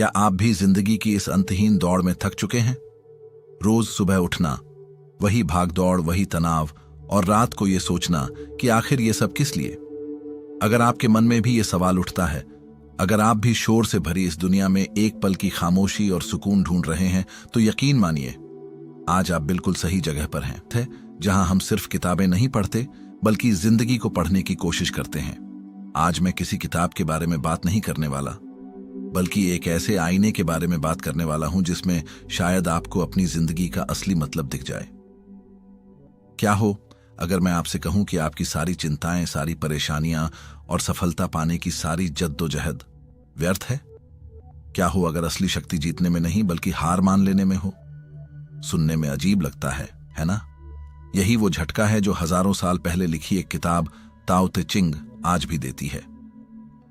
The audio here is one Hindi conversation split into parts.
क्या आप भी जिंदगी की इस अंतहीन दौड़ में थक चुके हैं? रोज सुबह उठना, वही भाग दौड़, वही तनाव, और रात को ये सोचना कि आखिर ये सब किस लिए? अगर आपके मन में भी ये सवाल उठता है, अगर आप भी शोर से भरी इस दुनिया में एक पल की खामोशी और सुकून ढूंढ रहे हैं, तो यकीन मानिए आज आप बिल्कुल सही जगह पर हैं, जहां हम सिर्फ किताबें नहीं पढ़ते बल्कि जिंदगी को पढ़ने की कोशिश करते हैं। आज मैं किसी किताब के बारे में बात नहीं करने वाला, बल्कि एक ऐसे आईने के बारे में बात करने वाला हूं जिसमें शायद आपको अपनी जिंदगी का असली मतलब दिख जाए। क्या हो अगर मैं आपसे कहूं कि आपकी सारी चिंताएं, सारी परेशानियां और सफलता पाने की सारी जद्दोजहद व्यर्थ है? क्या हो अगर असली शक्ति जीतने में नहीं बल्कि हार मान लेने में हो? सुनने में अजीब लगता है ना? यही वो झटका है जो हजारों साल पहले लिखी एक किताब ताओ ते चिंग आज भी देती है।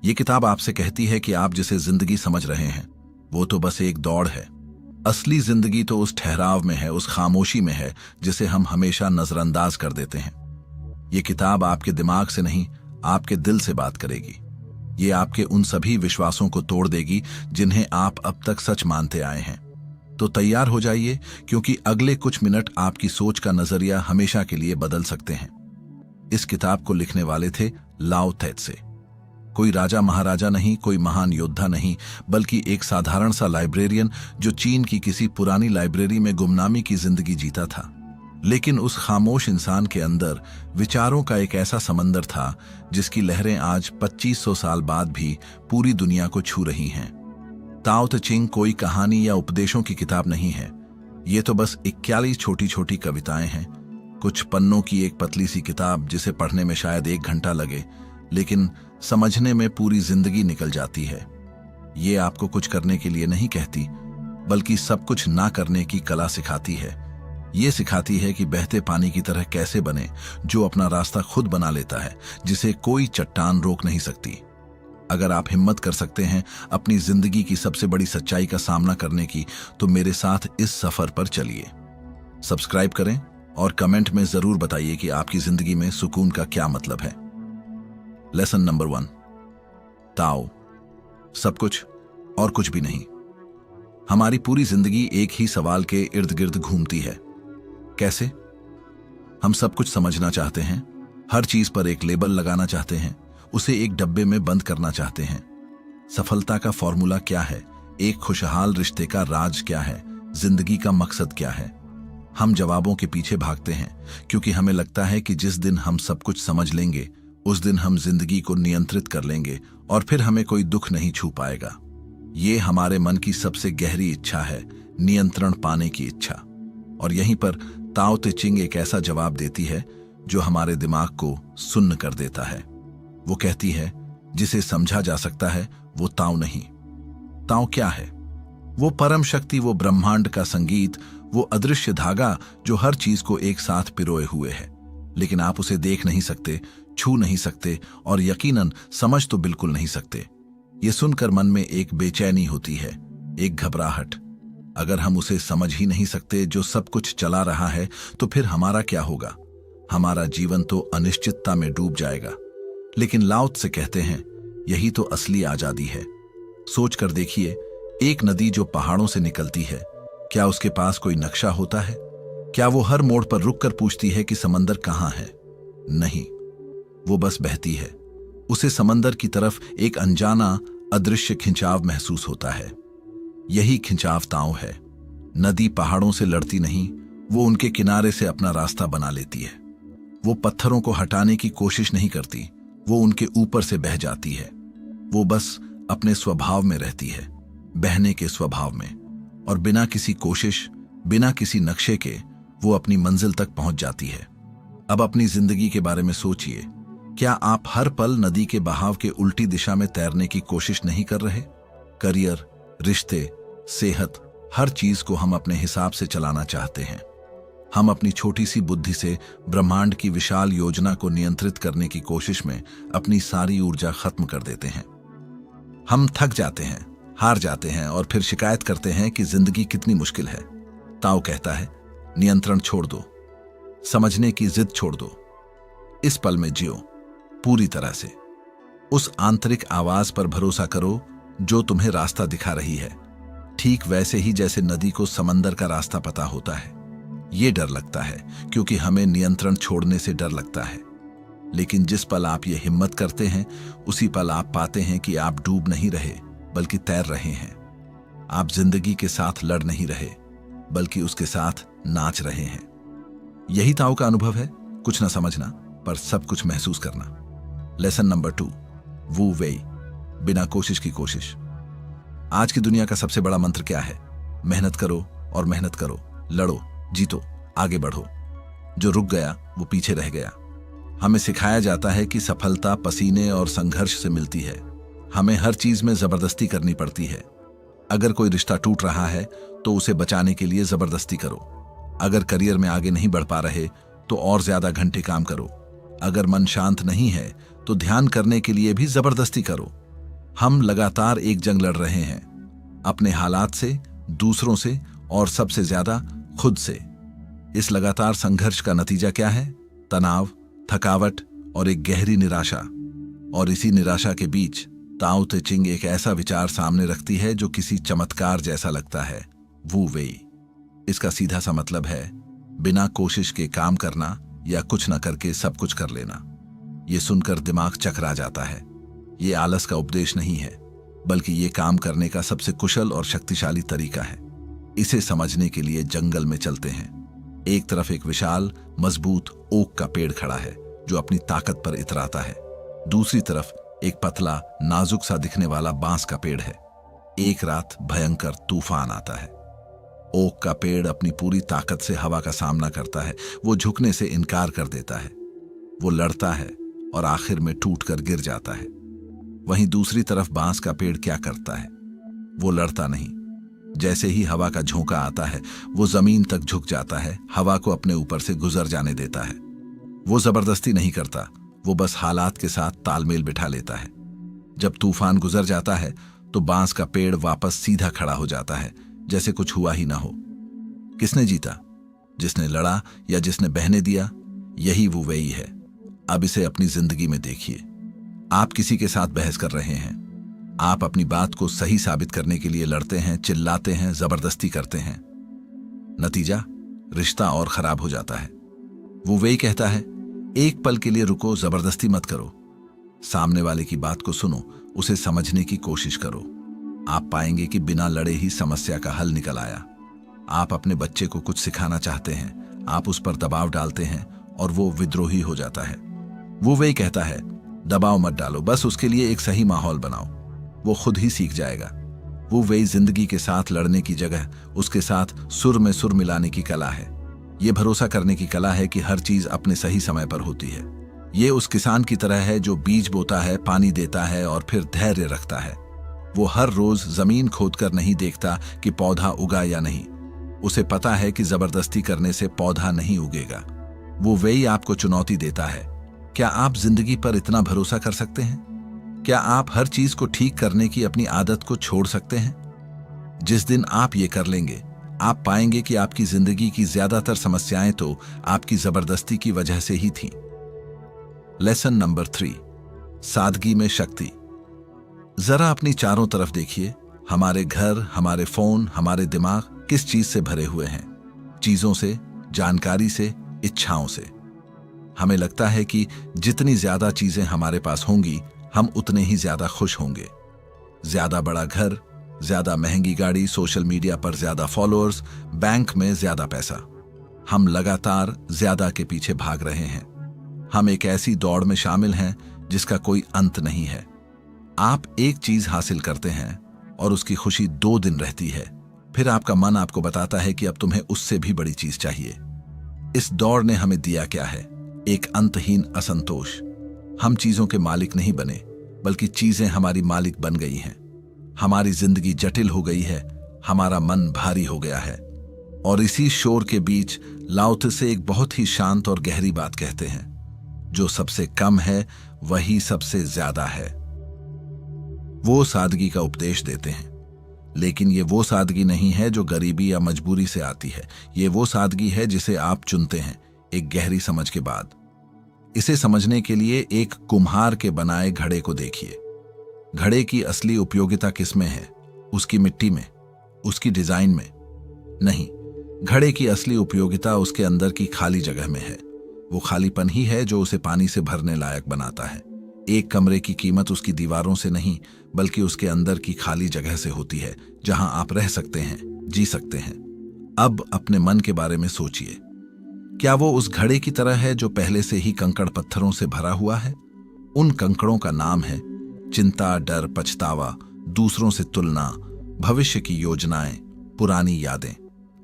ये किताब आपसे कहती है कि आप जिसे जिंदगी समझ रहे हैं वो तो बस एक दौड़ है। असली जिंदगी तो उस ठहराव में है, उस खामोशी में है जिसे हम हमेशा नजरअंदाज कर देते हैं। ये किताब आपके दिमाग से नहीं, आपके दिल से बात करेगी। ये आपके उन सभी विश्वासों को तोड़ देगी जिन्हें आप अब तक सच मानते आए हैं। तो तैयार हो जाइए, क्योंकि अगले कुछ मिनट आपकी सोच का नजरिया हमेशा के लिए बदल सकते हैं। इस किताब को लिखने वाले थे लाओ त्से। कोई राजा महाराजा नहीं, कोई महान योद्धा नहीं, बल्कि एक साधारण सा लाइब्रेरियन जो चीन की किसी पुरानी लाइब्रेरी में गुमनामी की जिंदगी जीता था। लेकिन उस खामोश इंसान के अंदर विचारों का एक ऐसा समंदर था जिसकी लहरें आज 2500 साल बाद भी पूरी दुनिया को छू रही हैं। ताओ ते चिंग कोई कहानी या उपदेशों की किताब नहीं है। ये तो बस 41 छोटी छोटी कविताएं हैं, कुछ पन्नों की एक पतली सी किताब जिसे पढ़ने में शायद 1 घंटा लगे, लेकिन समझने में पूरी जिंदगी निकल जाती है। ये आपको कुछ करने के लिए नहीं कहती, बल्कि सब कुछ ना करने की कला सिखाती है। ये सिखाती है कि बहते पानी की तरह कैसे बने, जो अपना रास्ता खुद बना लेता है, जिसे कोई चट्टान रोक नहीं सकती। अगर आप हिम्मत कर सकते हैं अपनी जिंदगी की सबसे बड़ी सच्चाई का सामना करने की, तो मेरे साथ इस सफर पर चलिए। सब्सक्राइब करें और कमेंट में जरूर बताइए कि आपकी जिंदगी में सुकून का क्या मतलब है। लेसन नंबर 1, ताओ, सब कुछ और कुछ भी नहीं। हमारी पूरी जिंदगी एक ही सवाल के इर्द गिर्द घूमती है। कैसे? हम सब कुछ समझना चाहते हैं, हर चीज पर एक लेबल लगाना चाहते हैं, उसे एक डब्बे में बंद करना चाहते हैं। सफलता का फॉर्मूला क्या है? एक खुशहाल रिश्ते का राज क्या है? जिंदगी का मकसद क्या है? हम जवाबों के पीछे भागते हैं क्योंकि हमें लगता है कि जिस दिन हम सब कुछ समझ लेंगे उस दिन हम जिंदगी को नियंत्रित कर लेंगे और फिर हमें कोई दुख नहीं छू पाएगा। ये हमारे मन की सबसे गहरी इच्छा है, नियंत्रण पाने की इच्छा। और यहीं पर ताओ ते चिंग एक ऐसा जवाब देती है जो हमारे दिमाग को सुन्न कर देता है। वो कहती है, जिसे समझा जा सकता है वो ताओ नहीं। ताओ क्या है? वो परम शक्ति, वो ब्रह्मांड का संगीत, वो अदृश्य धागा जो हर चीज को एक साथ पिरोए हुए है, लेकिन आप उसे देख नहीं सकते, छू नहीं सकते और यकीनन समझ तो बिल्कुल नहीं सकते। ये सुनकर मन में एक बेचैनी होती है, एक घबराहट। अगर हम उसे समझ ही नहीं सकते जो सब कुछ चला रहा है, तो फिर हमारा क्या होगा? हमारा जीवन तो अनिश्चितता में डूब जाएगा। लेकिन लाओ त्से कहते हैं, यही तो असली आजादी है। सोच कर देखिए, एक नदी जो पहाड़ों से निकलती है, क्या उसके पास कोई नक्शा होता है? क्या वो हर मोड़ पर रुककर पूछती है कि समंदर कहां है? नहीं, वो बस बहती है। उसे समंदर की तरफ एक अनजाना अदृश्य खिंचाव महसूस होता है। यही खिंचाव ताओ है। नदी पहाड़ों से लड़ती नहीं, वो उनके किनारे से अपना रास्ता बना लेती है। वो पत्थरों को हटाने की कोशिश नहीं करती, वो उनके ऊपर से बह जाती है। वो बस अपने स्वभाव में रहती है, बहने के स्वभाव में, और बिना किसी कोशिश, बिना किसी नक्शे के वो अपनी मंजिल तक पहुंच जाती है। अब अपनी जिंदगी के बारे में सोचिए, क्या आप हर पल नदी के बहाव के उल्टी दिशा में तैरने की कोशिश नहीं कर रहे? करियर, रिश्ते, सेहत, हर चीज को हम अपने हिसाब से चलाना चाहते हैं। हम अपनी छोटी सी बुद्धि से ब्रह्मांड की विशाल योजना को नियंत्रित करने की कोशिश में अपनी सारी ऊर्जा खत्म कर देते हैं। हम थक जाते हैं, हार जाते हैं और फिर शिकायत करते हैं कि जिंदगी कितनी मुश्किल है। ताओ कहता है, नियंत्रण छोड़ दो, समझने की जिद छोड़ दो, इस पल में जियो पूरी तरह से। उस आंतरिक आवाज पर भरोसा करो जो तुम्हें रास्ता दिखा रही है, ठीक वैसे ही जैसे नदी को समंदर का रास्ता पता होता है। ये डर लगता है क्योंकि हमें नियंत्रण छोड़ने से डर लगता है। लेकिन जिस पल आप ये हिम्मत करते हैं, उसी पल आप पाते हैं कि आप डूब नहीं रहे बल्कि तैर रहे हैं। आप जिंदगी के साथ लड़ नहीं रहे बल्कि उसके साथ नाच रहे हैं। यही ताओ का अनुभव है, कुछ ना समझना पर सब कुछ महसूस करना। लेसन नंबर 2, वू वेई, बिना कोशिश की कोशिश। आज की दुनिया का सबसे बड़ा मंत्र क्या है? मेहनत करो और मेहनत करो, लड़ो, जीतो, आगे बढ़ो। जो रुक गया वो पीछे रह गया। हमें सिखाया जाता है कि सफलता पसीने और संघर्ष से मिलती है। हमें हर चीज में जबरदस्ती करनी पड़ती है। अगर कोई रिश्ता टूट रहा है तो उसे बचाने के लिए जबरदस्ती करो। अगर करियर में आगे नहीं बढ़ पा रहे तो और ज्यादा घंटे काम करो। अगर मन शांत नहीं है तो ध्यान करने के लिए भी जबरदस्ती करो। हम लगातार एक जंग लड़ रहे हैं, अपने हालात से, दूसरों से और सबसे ज्यादा खुद से। इस लगातार संघर्ष का नतीजा क्या है? तनाव, थकावट और एक गहरी निराशा। और इसी निराशा के बीच ताओ ते चिंग एक ऐसा विचार सामने रखती है जो किसी चमत्कार जैसा लगता है, वू वेई। इसका सीधा सा मतलब है बिना कोशिश के काम करना या कुछ न करके सब कुछ कर लेना। ये सुनकर दिमाग चकरा जाता है। ये आलस का उपदेश नहीं है, बल्कि ये काम करने का सबसे कुशल और शक्तिशाली तरीका है। इसे समझने के लिए जंगल में चलते हैं। एक तरफ एक विशाल मजबूत ओक का पेड़ खड़ा है जो अपनी ताकत पर इतराता है। दूसरी तरफ एक पतला नाजुक सा दिखने वाला बांस का पेड़ है। एक रात भयंकर तूफान आता है। ओक का पेड़ अपनी पूरी ताकत से हवा का सामना करता है। वो झुकने से इनकार कर देता है। वो लड़ता है और आखिर में टूटकर गिर जाता है। वहीं दूसरी तरफ बांस का पेड़ क्या करता है? वो लड़ता नहीं। जैसे ही हवा का झोंका आता है वो जमीन तक झुक जाता है, हवा को अपने ऊपर से गुजर जाने देता है। वो जबरदस्ती नहीं करता, वो बस हालात के साथ तालमेल बिठा लेता है। जब तूफान गुजर जाता है तो बांस का पेड़ वापस सीधा खड़ा हो जाता है, जैसे कुछ हुआ ही ना हो। किसने जीता? जिसने लड़ा या जिसने बहने दिया? यही वो वही है। अब इसे अपनी जिंदगी में देखिए। आप किसी के साथ बहस कर रहे हैं। आप अपनी बात को सही साबित करने के लिए लड़ते हैं, चिल्लाते हैं, जबरदस्ती करते हैं। नतीजा, रिश्ता और खराब हो जाता है। वो वही कहता है, एक पल के लिए रुको, जबरदस्ती मत करो। सामने वाले की बात को सुनो, उसे समझने की कोशिश करो। आप पाएंगे कि बिना लड़े ही समस्या का हल निकल आया। आप अपने बच्चे को कुछ सिखाना चाहते हैं, आप उस पर दबाव डालते हैं और वो विद्रोही हो जाता है। वो वही कहता है, दबाव मत डालो, बस उसके लिए एक सही माहौल बनाओ, वो खुद ही सीख जाएगा। वो वही जिंदगी के साथ लड़ने की जगह उसके साथ सुर में सुर मिलाने की कला है। ये भरोसा करने की कला है कि हर चीज अपने सही समय पर होती है। ये उस किसान की तरह है जो बीज बोता है, पानी देता है और फिर धैर्य रखता है। वो हर रोज जमीन खोदकर नहीं देखता कि पौधा उगा या नहीं। उसे पता है कि जबरदस्ती करने से पौधा नहीं उगेगा। वो वही आपको चुनौती देता है। क्या आप जिंदगी पर इतना भरोसा कर सकते हैं? क्या आप हर चीज को ठीक करने की अपनी आदत को छोड़ सकते हैं? जिस दिन आप ये कर लेंगे, आप पाएंगे कि आपकी जिंदगी की ज्यादातर समस्याएं तो आपकी जबरदस्ती की वजह से ही थीं। लेसन नंबर 3, सादगी में शक्ति। जरा अपनी चारों तरफ देखिए। हमारे घर, हमारे फोन, हमारे दिमाग किस चीज से भरे हुए हैं? चीजों से, जानकारी से, इच्छाओं से। हमें लगता है कि जितनी ज्यादा चीजें हमारे पास होंगी, हम उतने ही ज्यादा खुश होंगे। ज्यादा बड़ा घर, ज्यादा महंगी गाड़ी, सोशल मीडिया पर ज्यादा फॉलोअर्स, बैंक में ज्यादा पैसा। हम लगातार ज्यादा के पीछे भाग रहे हैं। हम एक ऐसी दौड़ में शामिल हैं जिसका कोई अंत नहीं है। आप एक चीज हासिल करते हैं और उसकी खुशी 2 दिन रहती है, फिर आपका मन आपको बताता है कि अब तुम्हें उससे भी बड़ी चीज चाहिए। इस दौड़ ने हमें दिया क्या है? एक अंतहीन असंतोष। हम चीजों के मालिक नहीं बने, बल्कि चीजें हमारी मालिक बन गई हैं। हमारी जिंदगी जटिल हो गई है, हमारा मन भारी हो गया है। और इसी शोर के बीच लाओ त्से एक बहुत ही शांत और गहरी बात कहते हैं, जो सबसे कम है वही सबसे ज्यादा है। वो सादगी का उपदेश देते हैं, लेकिन ये वो सादगी नहीं है जो गरीबी या मजबूरी से आती है। ये वो सादगी है जिसे आप चुनते हैं, एक गहरी समझ के बाद। इसे समझने के लिए एक कुम्हार के बनाए घड़े को देखिए। घड़े की असली उपयोगिता किसमें है? उसकी मिट्टी में, उसकी डिजाइन में? नहीं, घड़े की असली उपयोगिता उसके अंदर की खाली जगह में है। वो खालीपन ही है जो उसे पानी से भरने लायक बनाता है। एक कमरे की कीमत उसकी दीवारों से नहीं, बल्कि उसके अंदर की खाली जगह से होती है, जहां आप रह सकते हैं, जी सकते हैं। अब अपने मन के बारे में सोचिए। क्या वो उस घड़े की तरह है जो पहले से ही कंकड़ पत्थरों से भरा हुआ है? उन कंकड़ों का नाम है चिंता, डर, पछतावा, दूसरों से तुलना, भविष्य की योजनाएं, पुरानी यादें।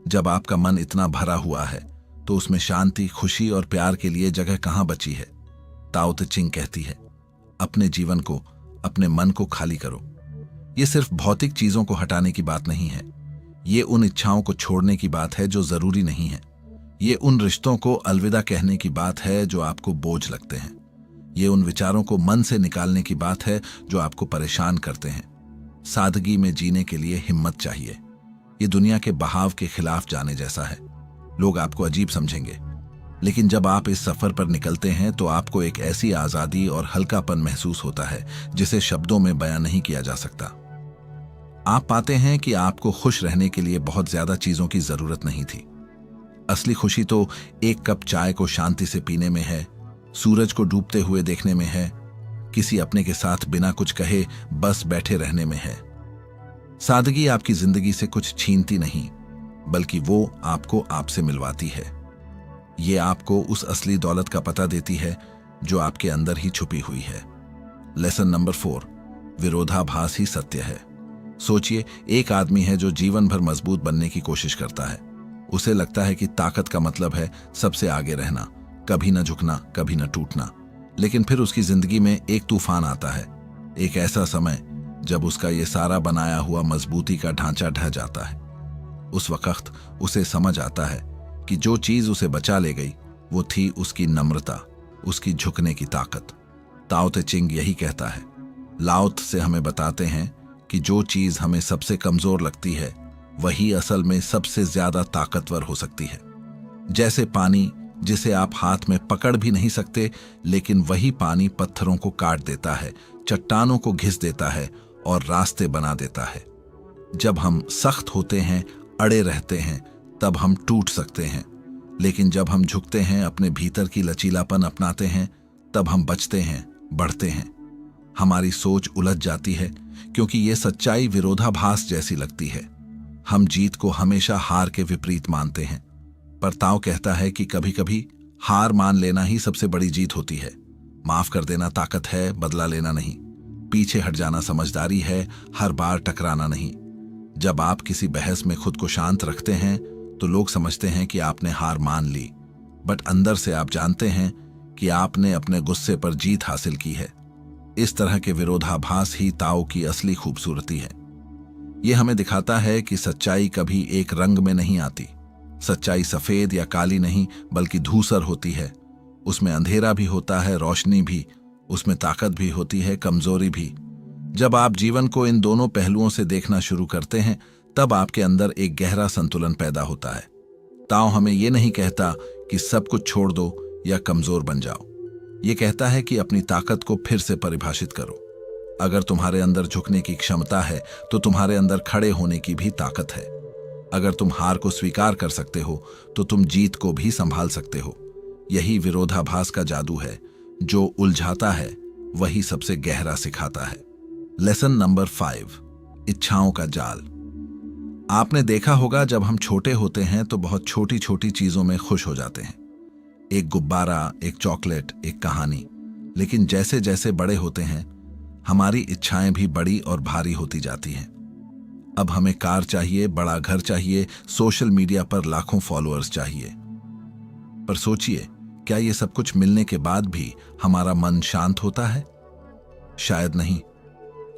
जब आपका मन इतना भरा हुआ है तो उसमें शांति, खुशी और प्यार के लिए जगह कहां बची है? ताओ ते चिंग कहती है, अपने जीवन को, अपने मन को खाली करो। ये सिर्फ भौतिक चीजों को हटाने की बात नहीं है। ये उन इच्छाओं को छोड़ने की बात है जो जरूरी नहीं है। ये उन रिश्तों को अलविदा कहने की बात है जो आपको बोझ लगते हैं। ये उन विचारों को मन से निकालने की बात है जो आपको परेशान करते हैं। सादगी में जीने के लिए हिम्मत चाहिए। ये दुनिया के बहाव के खिलाफ जाने जैसा है। लोग आपको अजीब समझेंगे, लेकिन जब आप इस सफर पर निकलते हैं तो आपको एक ऐसी आजादी और हल्कापन महसूस होता है जिसे शब्दों में बयां नहीं किया जा सकता। आप पाते हैं कि आपको खुश रहने के लिए बहुत ज्यादा चीजों की जरूरत नहीं थी। असली खुशी तो एक कप चाय को शांति से पीने में है, सूरज को डूबते हुए देखने में है, किसी अपने के साथ बिना कुछ कहे बस बैठे रहने में है। सादगी आपकी जिंदगी से कुछ छीनती नहीं, बल्कि वो आपको आपसे मिलवाती है। ये आपको उस असली दौलत का पता देती है जो आपके अंदर ही छुपी हुई है। लेसन नंबर 4, विरोधाभास ही सत्य है। सोचिए, एक आदमी है जो जीवन भर मजबूत बनने की कोशिश करता है। उसे लगता है कि ताकत का मतलब है सबसे आगे रहना, कभी न झुकना, कभी न टूटना। लेकिन फिर उसकी जिंदगी में एक तूफान आता है, एक ऐसा समय जब उसका ये सारा बनाया हुआ मजबूती का ढांचा ढह जाता है। उस वक्त उसे समझ आता है कि जो चीज उसे बचा ले गई वो थी उसकी नम्रता, उसकी झुकने की ताकत। ताओ ते चिंग यही कहता है। लाओ त्से हमें बताते हैं कि जो चीज हमें सबसे कमजोर लगती है वही असल में सबसे ज्यादा ताकतवर हो सकती है। जैसे पानी, जिसे आप हाथ में पकड़ भी नहीं सकते, लेकिन वही पानी पत्थरों को काट देता है, चट्टानों को घिस देता है और रास्ते बना देता है। जब हम सख्त होते हैं, अड़े रहते हैं, तब हम टूट सकते हैं, लेकिन जब हम झुकते हैं, अपने भीतर की लचीलापन अपनाते हैं, तब हम बचते हैं, बढ़ते हैं। हमारी सोच उलझ जाती है क्योंकि ये सच्चाई विरोधाभास जैसी लगती है। हम जीत को हमेशा हार के विपरीत मानते हैं, पर ताओ कहता है कि कभी कभी हार मान लेना ही सबसे बड़ी जीत होती है। माफ कर देना ताकत है, बदला लेना नहीं। पीछे हट जाना समझदारी है, हर बार टकराना नहीं। जब आप किसी बहस में खुद को शांत रखते हैं तो लोग समझते हैं कि आपने हार मान ली, बट अंदर से आप जानते हैं कि आपने अपने गुस्से पर जीत हासिल की है। इस तरह के विरोधाभास ही ताओ की असली खूबसूरती है। यह हमें दिखाता है कि सच्चाई कभी एक रंग में नहीं आती। सच्चाई सफेद या काली नहीं, बल्कि धूसर होती है। उसमें अंधेरा भी होता है, रोशनी भी। उसमें ताकत भी होती है, कमजोरी भी। जब आप जीवन को इन दोनों पहलुओं से देखना शुरू करते हैं, तब आपके अंदर एक गहरा संतुलन पैदा होता है। ताओ हमें यह नहीं कहता कि सब कुछ छोड़ दो या कमजोर बन जाओ। ये कहता है कि अपनी ताकत को फिर से परिभाषित करो। अगर तुम्हारे अंदर झुकने की क्षमता है तो तुम्हारे अंदर खड़े होने की भी ताकत है। अगर तुम हार को स्वीकार कर सकते हो तो तुम जीत को भी संभाल सकते हो। यही विरोधाभास का जादू है। जो उलझाता है वही सबसे गहरा सिखाता है। लेसन नंबर 5, इच्छाओं का जाल। आपने देखा होगा, जब हम छोटे होते हैं तो बहुत छोटी छोटी चीजों में खुश हो जाते हैं। एक गुब्बारा, एक चॉकलेट, एक कहानी। लेकिन जैसे जैसे बड़े होते हैं, हमारी इच्छाएं भी बड़ी और भारी होती जाती हैं। अब हमें कार चाहिए, बड़ा घर चाहिए, सोशल मीडिया पर लाखों फॉलोअर्स चाहिए। पर सोचिए, क्या ये सब कुछ मिलने के बाद भी हमारा मन शांत होता है? शायद नहीं।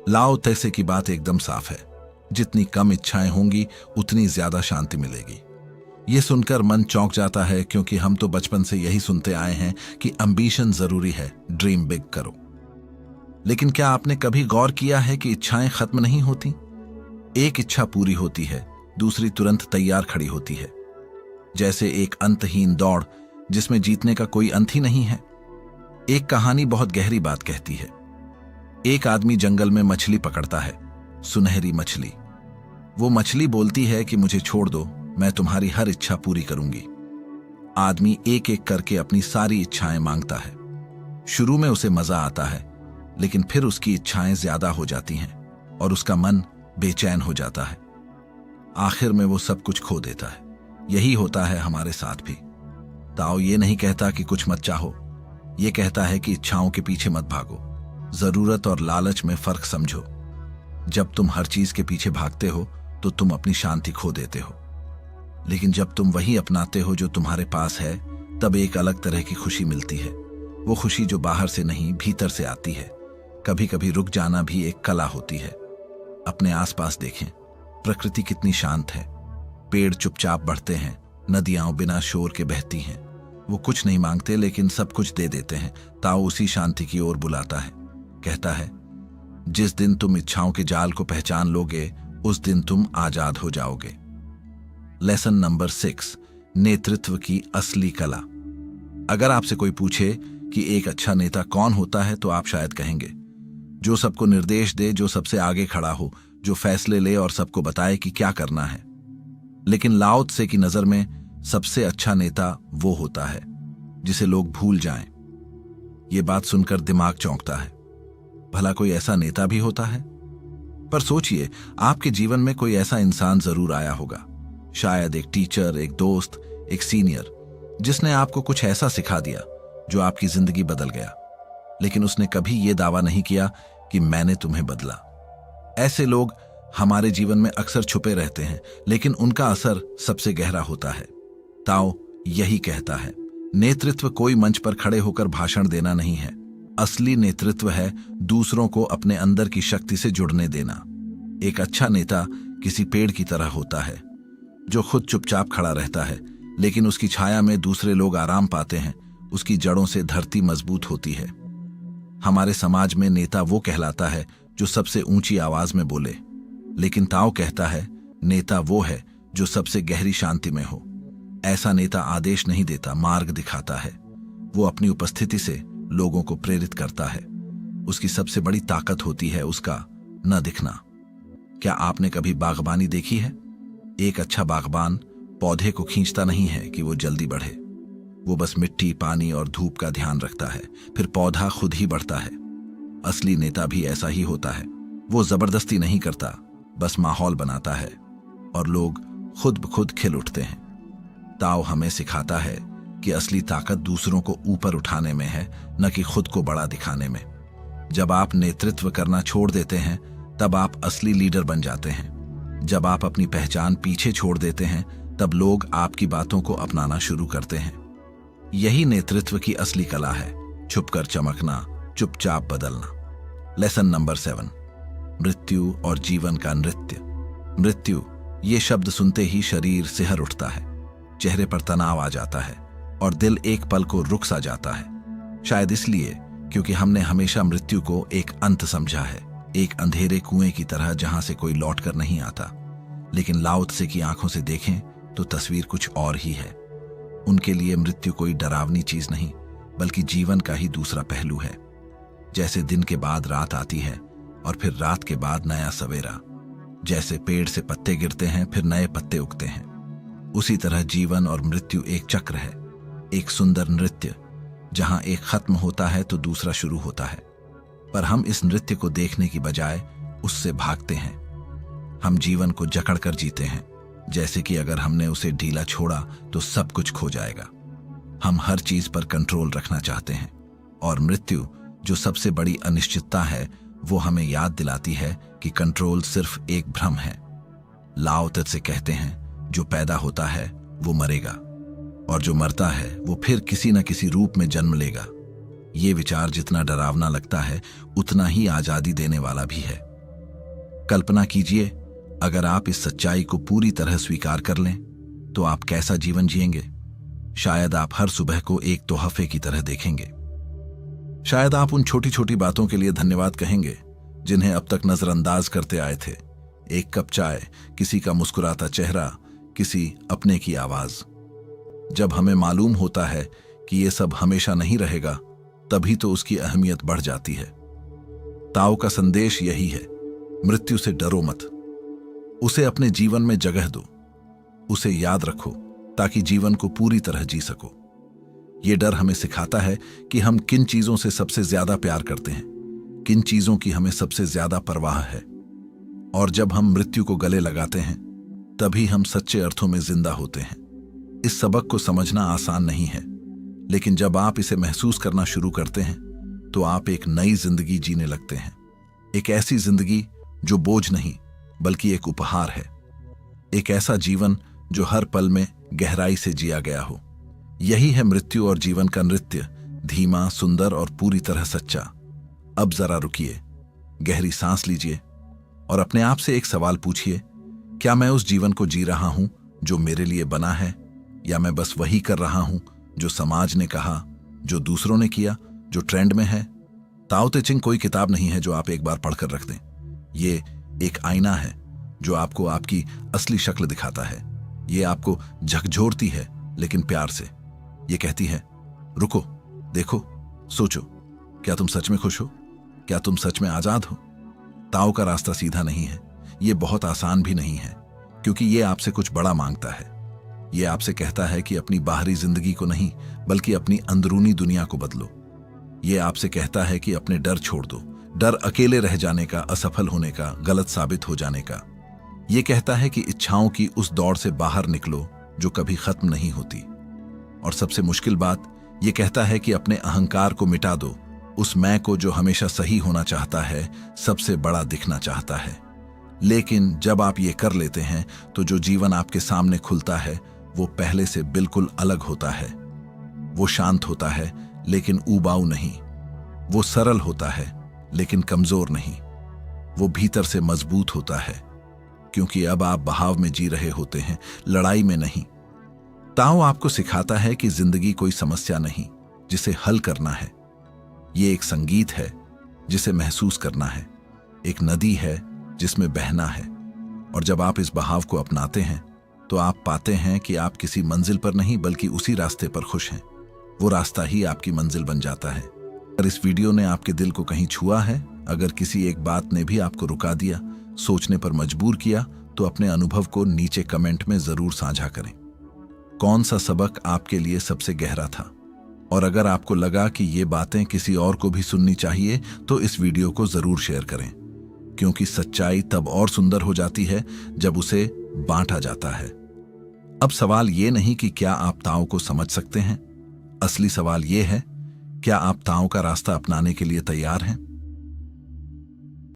लाओ त्से की बात एकदम साफ है। जितनी कम इच्छाएं होंगी उतनी ज्यादा शांति मिलेगी। ये सुनकर मन चौंक जाता है, क्योंकि हम तो बचपन से यही सुनते आए हैं कि एम्बिशन जरूरी है, ड्रीम बिग करो। लेकिन क्या आपने कभी गौर किया है कि इच्छाएं खत्म नहीं होती? एक इच्छा पूरी होती है, दूसरी तुरंत तैयार खड़ी होती है। जैसे एक अंतहीन दौड़ जिसमें जीतने का कोई अंत ही नहीं है। एक कहानी बहुत गहरी बात कहती है। एक आदमी जंगल में मछली पकड़ता है, सुनहरी मछली। वो मछली बोलती है कि मुझे छोड़ दो, मैं तुम्हारी हर इच्छा पूरी करूंगी। आदमी एक एक करके अपनी सारी इच्छाएं मांगता है। शुरू में उसे मजा आता है, लेकिन फिर उसकी इच्छाएं ज्यादा हो जाती हैं और उसका मन बेचैन हो जाता है। आखिर में वो सब कुछ खो देता है। यही होता है हमारे साथ भी। ताओ ये नहीं कहता कि कुछ मत चाहो, ये कहता है कि इच्छाओं के पीछे मत भागो। जरूरत और लालच में फर्क समझो। जब तुम हर चीज के पीछे भागते हो तो तुम अपनी शांति खो देते हो, लेकिन जब तुम वही अपनाते हो जो तुम्हारे पास है, तब एक अलग तरह की खुशी मिलती है। वो खुशी जो बाहर से नहीं, भीतर से आती है। कभी कभी रुक जाना भी एक कला होती है। अपने आसपास देखें, प्रकृति कितनी शांत है। पेड़ चुपचाप बढ़ते हैं, नदियां बिना शोर के बहती हैं। वो कुछ नहीं मांगते, लेकिन सब कुछ दे देते हैं। ताओ उसी शांति की ओर बुलाता है। कहता है, जिस दिन तुम इच्छाओं के जाल को पहचान लोगे, उस दिन तुम आजाद हो जाओगे। लेसन नंबर 6, नेतृत्व की असली कला। अगर आपसे कोई पूछे कि एक अच्छा नेता कौन होता है, तो आप शायद कहेंगे, जो सबको निर्देश दे, जो सबसे आगे खड़ा हो, जो फैसले ले और सबको बताए कि क्या करना है। लेकिन लाओ त्से की नजर में सबसे अच्छा नेता वो होता है जिसे लोग भूल जाएं। ये बात सुनकर दिमाग चौंकता है। भला कोई ऐसा नेता भी होता है? पर सोचिए, आपके जीवन में कोई ऐसा इंसान जरूर आया होगा। शायद एक टीचर, एक दोस्त, एक सीनियर, जिसने आपको कुछ ऐसा सिखा दिया जो आपकी जिंदगी बदल गया। लेकिन उसने कभी यह दावा नहीं किया कि मैंने तुम्हें बदला। ऐसे लोग हमारे जीवन में अक्सर छुपे रहते हैं, लेकिन उनका असर सबसे गहरा होता है। ताओ यही कहता है, नेतृत्व कोई मंच पर खड़े होकर भाषण देना नहीं है। असली नेतृत्व है दूसरों को अपने अंदर की शक्ति से जुड़ने देना। एक अच्छा नेता किसी पेड़ की तरह होता है जो खुद चुपचाप खड़ा रहता है, लेकिन उसकी छाया में दूसरे लोग आराम पाते हैं। उसकी जड़ों से धरती मजबूत होती है। हमारे समाज में नेता वो कहलाता है जो सबसे ऊंची आवाज में बोले, लेकिन ताओ कहता है, नेता वो है जो सबसे गहरी शांति में हो। ऐसा नेता आदेश नहीं देता, मार्ग दिखाता है। वो अपनी उपस्थिति से लोगों को प्रेरित करता है। उसकी सबसे बड़ी ताकत होती है उसका न दिखना। क्या आपने कभी बागबानी देखी है? एक अच्छा बागबान पौधे को खींचता नहीं है कि वो जल्दी बढ़े। वो बस मिट्टी, पानी और धूप का ध्यान रखता है, फिर पौधा खुद ही बढ़ता है। असली नेता भी ऐसा ही होता है। वो जबरदस्ती नहीं करता, बस माहौल बनाता है और लोग खुद ब खुद खिल उठते हैं। ताओ हमें सिखाता है कि असली ताकत दूसरों को ऊपर उठाने में है, न कि खुद को बड़ा दिखाने में। जब आप नेतृत्व करना छोड़ देते हैं, तब आप असली लीडर बन जाते हैं। जब आप अपनी पहचान पीछे छोड़ देते हैं, तब लोग आपकी बातों को अपनाना शुरू करते हैं। यही नेतृत्व की असली कला है, छुपकर चमकना, चुपचाप बदलना। लेसन नंबर 7, मृत्यु और जीवन का नृत्य। मृत्यु, ये शब्द सुनते ही शरीर सिहर उठता है, चेहरे पर तनाव आ जाता है और दिल एक पल को रुक सा जाता है। शायद इसलिए क्योंकि हमने हमेशा मृत्यु को एक अंत समझा है, एक अंधेरे कुएं की तरह जहां से कोई लौट कर नहीं आता। लेकिन लाओ त्से की आंखों से देखें तो तस्वीर कुछ और ही है। उनके लिए मृत्यु कोई डरावनी चीज नहीं, बल्कि जीवन का ही दूसरा पहलू है। जैसे दिन के बाद रात आती है और फिर रात के बाद नया सवेरा। जैसे पेड़ से पत्ते गिरते हैं, फिर नए पत्ते उगते हैं, उसी तरह जीवन और मृत्यु एक चक्र है, एक सुंदर नृत्य जहां एक खत्म होता है तो दूसरा शुरू होता है। पर हम इस नृत्य को देखने की बजाय उससे भागते हैं। हम जीवन को जकड़कर जीते हैं, जैसे कि अगर हमने उसे ढीला छोड़ा तो सब कुछ खो जाएगा। हम हर चीज पर कंट्रोल रखना चाहते हैं, और मृत्यु जो सबसे बड़ी अनिश्चितता है, वो हमें याद दिलाती है कि कंट्रोल सिर्फ एक भ्रम है। लाओ त्से कहते हैं, जो पैदा होता है वो मरेगा, और जो मरता है वो फिर किसी न किसी रूप में जन्म लेगा। ये विचार जितना डरावना लगता है, उतना ही आजादी देने वाला भी है। कल्पना कीजिए, अगर आप इस सच्चाई को पूरी तरह स्वीकार कर लें, तो आप कैसा जीवन जिएंगे। शायद आप हर सुबह को एक तोहफे की तरह देखेंगे। शायद आप उन छोटी छोटी बातों के लिए धन्यवाद कहेंगे जिन्हें अब तक नजरअंदाज करते आए थे। एक कप चाय, किसी का मुस्कुराता चेहरा, किसी अपने की आवाज। जब हमें मालूम होता है कि ये सब हमेशा नहीं रहेगा, तभी तो उसकी अहमियत बढ़ जाती है। ताओ का संदेश यही है, मृत्यु से डरो मत, उसे अपने जीवन में जगह दो, उसे याद रखो ताकि जीवन को पूरी तरह जी सको। ये डर हमें सिखाता है कि हम किन चीजों से सबसे ज्यादा प्यार करते हैं, किन चीजों की हमें सबसे ज्यादा परवाह है। और जब हम मृत्यु को गले लगाते हैं तभी हम सच्चे अर्थों में जिंदा होते हैं। इस सबक को समझना आसान नहीं है, लेकिन जब आप इसे महसूस करना शुरू करते हैं तो आप एक नई जिंदगी जीने लगते हैं। एक ऐसी जिंदगी जो बोझ नहीं बल्कि एक उपहार है, एक ऐसा जीवन जो हर पल में गहराई से जिया गया हो। यही है मृत्यु और जीवन का नृत्य, धीमा, सुंदर और पूरी तरह सच्चा। अब जरा रुकिए, गहरी सांस लीजिए और अपने आप से एक सवाल पूछिए, क्या मैं उस जीवन को जी रहा हूं जो मेरे लिए बना है, या मैं बस वही कर रहा हूं जो समाज ने कहा, जो दूसरों ने किया, जो ट्रेंड में है। ताओ ते चिंग कोई किताब नहीं है जो आप एक बार पढ़कर रख दें। ये एक आईना है जो आपको आपकी असली शक्ल दिखाता है। ये आपको झकझोरती है लेकिन प्यार से। ये कहती है, रुको, देखो, सोचो, क्या तुम सच में खुश हो? क्या तुम सच में आजाद हो? ताओ का रास्ता सीधा नहीं है, ये बहुत आसान भी नहीं है, क्योंकि ये आपसे कुछ बड़ा मांगता है। ये आपसे कहता है कि अपनी बाहरी जिंदगी को नहीं बल्कि अपनी अंदरूनी दुनिया को बदलो। ये आपसे कहता है कि अपने डर छोड़ दो, डर अकेले रह जाने का, असफल होने का, गलत साबित हो जाने का। ये कहता है कि इच्छाओं की उस दौड़ से बाहर निकलो जो कभी खत्म नहीं होती। और सबसे मुश्किल बात, ये कहता है कि अपने अहंकार को मिटा दो, उस मैं को जो हमेशा सही होना चाहता है, सबसे बड़ा दिखना चाहता है। लेकिन जब आप ये कर लेते हैं तो जो जीवन आपके सामने खुलता है वो पहले से बिल्कुल अलग होता है। वो शांत होता है लेकिन ऊबाऊ नहीं, वो सरल होता है लेकिन कमजोर नहीं, वो भीतर से मजबूत होता है, क्योंकि अब आप बहाव में जी रहे होते हैं, लड़ाई में नहीं। ताओ आपको सिखाता है कि जिंदगी कोई समस्या नहीं जिसे हल करना है, ये एक संगीत है जिसे महसूस करना है, एक नदी है जिसमें बहना है। और जब आप इस बहाव को अपनाते हैं तो आप पाते हैं कि आप किसी मंजिल पर नहीं बल्कि उसी रास्ते पर खुश हैं। वो रास्ता ही आपकी मंजिल बन जाता है। अगर इस वीडियो ने आपके दिल को कहीं छुआ है, अगर किसी एक बात ने भी आपको रुका दिया, सोचने पर मजबूर किया, तो अपने अनुभव को नीचे कमेंट में जरूर साझा करें। कौन सा सबक आपके लिए सबसे गहरा था? और अगर आपको लगा कि ये बातें किसी और को भी सुननी चाहिए तो इस वीडियो को जरूर शेयर करें, क्योंकि सच्चाई तब और सुंदर हो जाती है जब उसे बांटा जाता है। अब सवाल ये नहीं कि क्या आप ताओ को समझ सकते हैं, असली सवाल ये है, क्या आप ताओ का रास्ता अपनाने के लिए तैयार हैं?